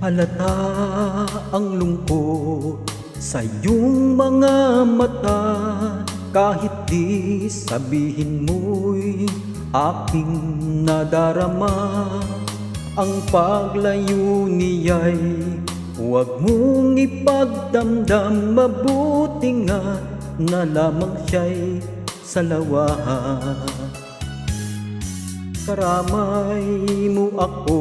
Halata ang lungkot sa iyong mga mata, kahit di sabihin mo'y aking nadarama. Ang paglayo niya'y huwag mong ipagdamdam, mabuti nga na lamang siya'y salawahan. Karamay mo ako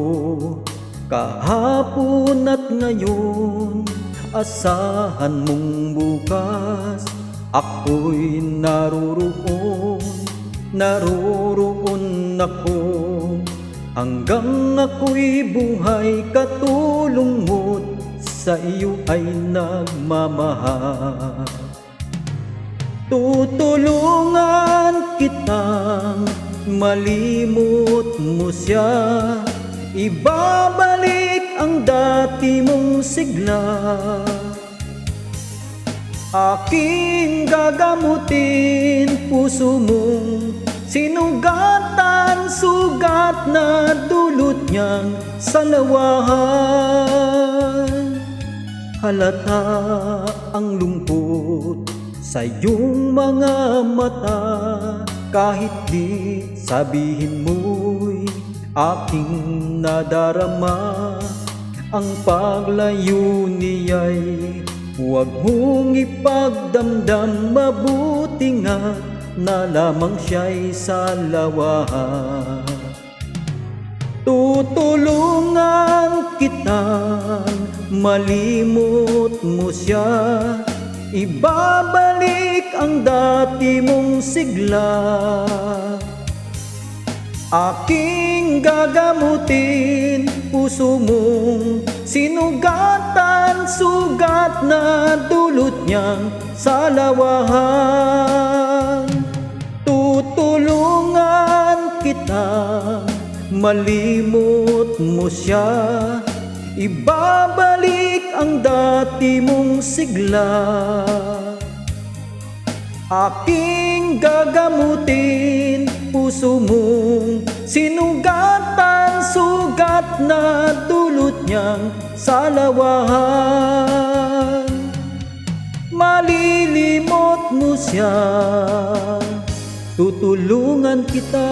kahapon at ngayon, asahan mong bukas ako'y naroroon ako. Hanggang ako'y buhay, katulong mo't sa iyo ay nagmamahal. Tutulungan kitang malimot mo siya, ibabalik ang dati mong sigla. Aking gagamutin puso mong sinugatan, sugat na dulot niyang salawahan. Halata ang lungkot sa iyong mga mata, kahit di sabihin mo'y aking nadarama. Ang paglayo niya'y huwag mong ipagdamdam, mabuti nga na lamang siya'y salawahan. Tutulungan kitang malimot mo siya, ibabalik ang dati mong sigla. Aking gagamutin puso mong sinugatan, sugat na dulot niyang salawahan. Tutulungan kitang malimot mo siya, ibabalik ang dati mong sigla. Aking gagamutin puso mong sinugatan, sugat na dulot niyang salawahan. Malilimot mo siya, tutulungan kita.